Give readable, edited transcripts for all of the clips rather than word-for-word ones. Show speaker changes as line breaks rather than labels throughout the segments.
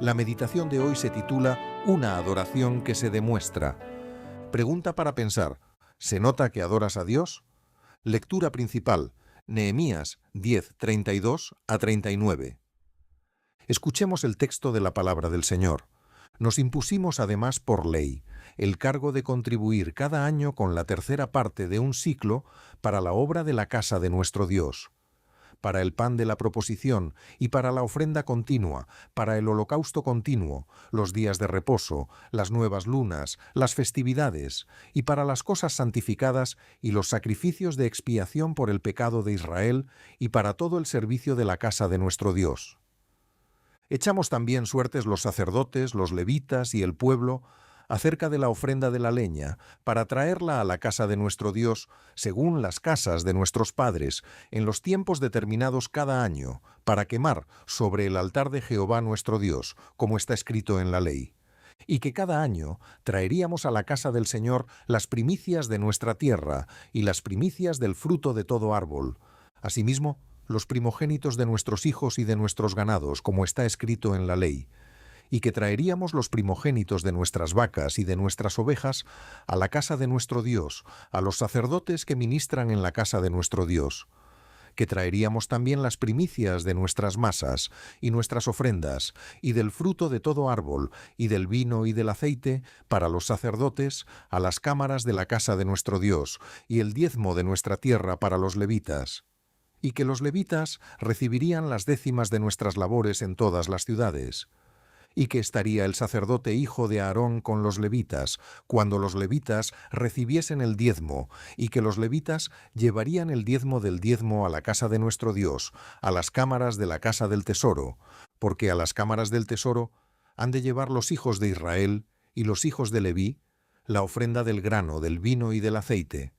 La meditación de hoy se titula Una adoración que se demuestra. Pregunta para pensar: ¿se nota que adoras a Dios? Lectura principal: Nehemías 10, 32 a 39. Escuchemos el texto de la palabra del Señor. Nos impusimos además por ley el cargo de contribuir cada año con la tercera parte de un siclo para la obra de la casa de nuestro Dios, para el pan de la proposición y para la ofrenda continua, para el holocausto continuo, los días de reposo, las nuevas lunas, las festividades, y para las cosas santificadas y los sacrificios de expiación por el pecado de Israel, y para todo el servicio de la casa de nuestro Dios. Echamos también suertes los sacerdotes, los levitas y el pueblo acerca de la ofrenda de la leña, para traerla a la casa de nuestro Dios, según las casas de nuestros padres, en los tiempos determinados cada año, para quemar sobre el altar de Jehová nuestro Dios, como está escrito en la ley. Y que cada año traeríamos a la casa del Señor las primicias de nuestra tierra y las primicias del fruto de todo árbol. Asimismo, los primogénitos de nuestros hijos y de nuestros ganados, como está escrito en la ley, y que traeríamos los primogénitos de nuestras vacas y de nuestras ovejas a la casa de nuestro Dios, a los sacerdotes que ministran en la casa de nuestro Dios, que traeríamos también las primicias de nuestras masas y nuestras ofrendas, y del fruto de todo árbol, y del vino y del aceite, para los sacerdotes, a las cámaras de la casa de nuestro Dios, y el diezmo de nuestra tierra para los levitas, y que los levitas recibirían las décimas de nuestras labores en todas las ciudades, y que estaría el sacerdote hijo de Aarón con los levitas, cuando los levitas recibiesen el diezmo, y que los levitas llevarían el diezmo del diezmo a la casa de nuestro Dios, a las cámaras de la casa del tesoro, porque a las cámaras del tesoro han de llevar los hijos de Israel y los hijos de Leví la ofrenda del grano, del vino y del aceite,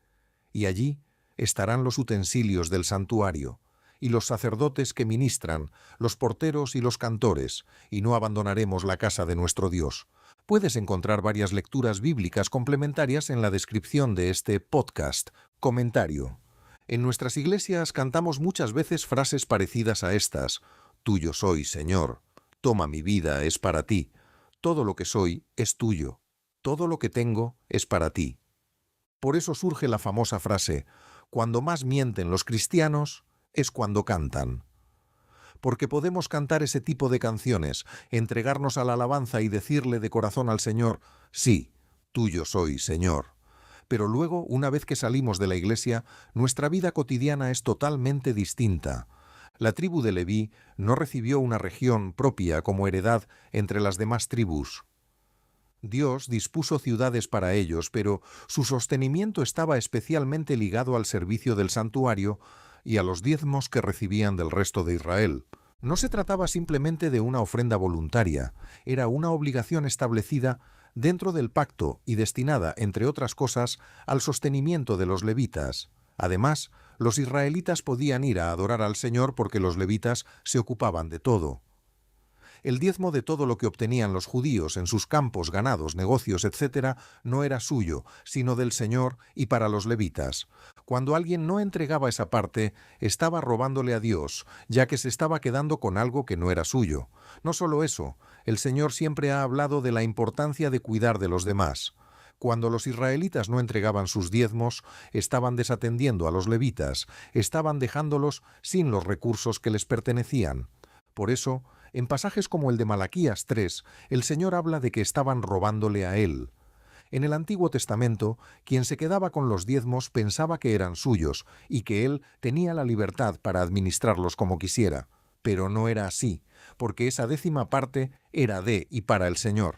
y allí estarán los utensilios del santuario, y los sacerdotes que ministran, los porteros y los cantores, y no abandonaremos la casa de nuestro Dios. Puedes encontrar varias lecturas bíblicas complementarias en la descripción de este podcast. Comentario. En nuestras iglesias cantamos muchas veces frases parecidas a estas: Tuyo soy, Señor. Toma mi vida, es para ti. Todo lo que soy es tuyo. Todo lo que tengo es para ti. Por eso surge la famosa frase: cuando más mienten los cristianos es cuando cantan. Porque podemos cantar ese tipo de canciones, entregarnos a la alabanza y decirle de corazón al Señor: sí, tuyo soy, Señor. Pero luego, una vez que salimos de la iglesia, nuestra vida cotidiana es totalmente distinta. La tribu de Leví no recibió una región propia como heredad entre las demás tribus. Dios dispuso ciudades para ellos, pero su sostenimiento estaba especialmente ligado al servicio del santuario y a los diezmos que recibían del resto de Israel. No se trataba simplemente de una ofrenda voluntaria, era una obligación establecida dentro del pacto y destinada, entre otras cosas, al sostenimiento de los levitas. Además, los israelitas podían ir a adorar al Señor porque los levitas se ocupaban de todo. El diezmo de todo lo que obtenían los judíos en sus campos, ganados, negocios, etc., no era suyo, sino del Señor y para los levitas. Cuando alguien no entregaba esa parte, estaba robándole a Dios, ya que se estaba quedando con algo que no era suyo. No solo eso, el Señor siempre ha hablado de la importancia de cuidar de los demás. Cuando los israelitas no entregaban sus diezmos, estaban desatendiendo a los levitas, estaban dejándolos sin los recursos que les pertenecían. Por eso, en pasajes como el de Malaquías 3, el Señor habla de que estaban robándole a Él. En el Antiguo Testamento, quien se quedaba con los diezmos pensaba que eran suyos y que Él tenía la libertad para administrarlos como quisiera. Pero no era así, porque esa décima parte era de y para el Señor.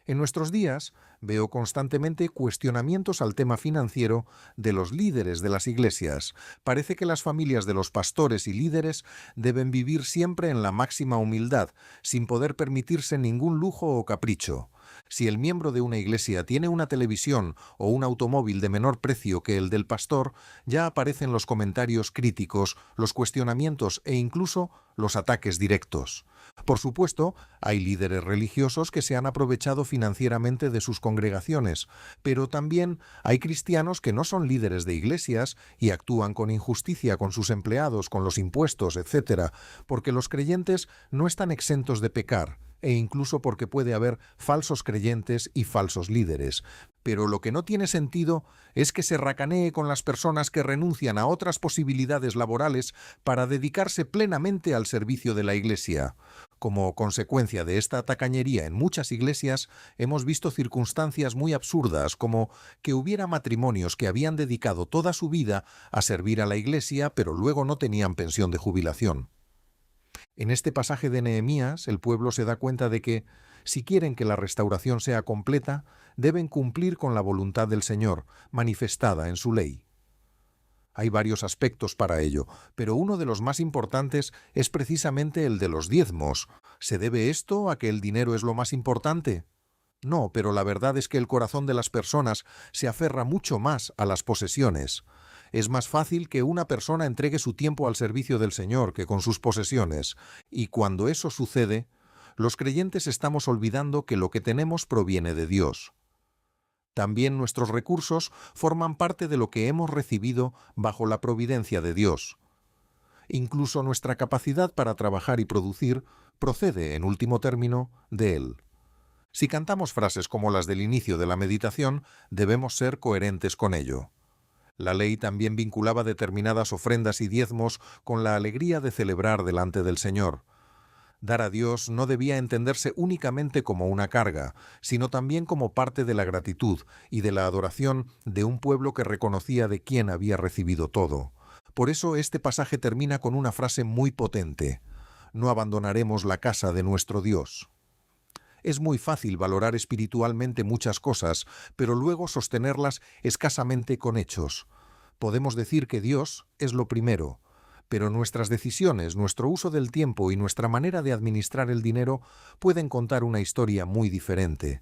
En nuestros días veo constantemente cuestionamientos al tema financiero de los líderes de las iglesias. Parece que las familias de los pastores y líderes deben vivir siempre en la máxima humildad, sin poder permitirse ningún lujo o capricho. Si el miembro de una iglesia tiene una televisión o un automóvil de menor precio que el del pastor, ya aparecen los comentarios críticos, los cuestionamientos e incluso los ataques directos. Por supuesto, hay líderes religiosos que se han aprovechado financieramente de sus congregaciones, pero también hay cristianos que no son líderes de iglesias y actúan con injusticia con sus empleados, con los impuestos, etc., porque los creyentes no están exentos de pecar, e incluso porque puede haber falsos creyentes y falsos líderes. Pero lo que no tiene sentido es que se racanee con las personas que renuncian a otras posibilidades laborales para dedicarse plenamente al servicio de la Iglesia. Como consecuencia de esta tacañería en muchas iglesias, hemos visto circunstancias muy absurdas, como que hubiera matrimonios que habían dedicado toda su vida a servir a la Iglesia, pero luego no tenían pensión de jubilación. En este pasaje de Nehemías, el pueblo se da cuenta de que, si quieren que la restauración sea completa, deben cumplir con la voluntad del Señor, manifestada en su ley. Hay varios aspectos para ello, pero uno de los más importantes es precisamente el de los diezmos. ¿Se debe esto a que el dinero es lo más importante? No, pero la verdad es que el corazón de las personas se aferra mucho más a las posesiones. Es más fácil que una persona entregue su tiempo al servicio del Señor que con sus posesiones, y cuando eso sucede, los creyentes estamos olvidando que lo que tenemos proviene de Dios. También nuestros recursos forman parte de lo que hemos recibido bajo la providencia de Dios. Incluso nuestra capacidad para trabajar y producir procede, en último término, de Él. Si cantamos frases como las del inicio de la meditación, debemos ser coherentes con ello. La ley también vinculaba determinadas ofrendas y diezmos con la alegría de celebrar delante del Señor. Dar a Dios no debía entenderse únicamente como una carga, sino también como parte de la gratitud y de la adoración de un pueblo que reconocía de quién había recibido todo. Por eso este pasaje termina con una frase muy potente: no abandonaremos la casa de nuestro Dios. Es muy fácil valorar espiritualmente muchas cosas, pero luego sostenerlas escasamente con hechos. Podemos decir que Dios es lo primero, pero nuestras decisiones, nuestro uso del tiempo y nuestra manera de administrar el dinero pueden contar una historia muy diferente.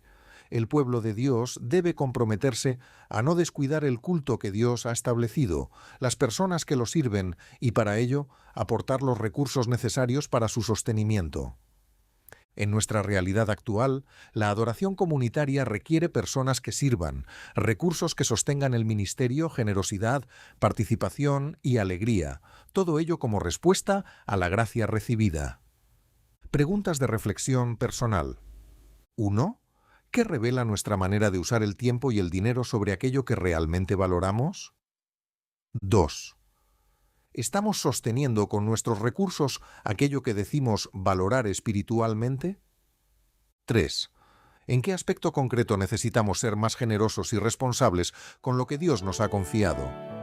El pueblo de Dios debe comprometerse a no descuidar el culto que Dios ha establecido, las personas que lo sirven y para ello aportar los recursos necesarios para su sostenimiento. En nuestra realidad actual, la adoración comunitaria requiere personas que sirvan, recursos que sostengan el ministerio, generosidad, participación y alegría, todo ello como respuesta a la gracia recibida. Preguntas de reflexión personal. 1. ¿Qué revela nuestra manera de usar el tiempo y el dinero sobre aquello que realmente valoramos? 2. ¿Estamos sosteniendo con nuestros recursos aquello que decimos valorar espiritualmente? 3. ¿En qué aspecto concreto necesitamos ser más generosos y responsables con lo que Dios nos ha confiado?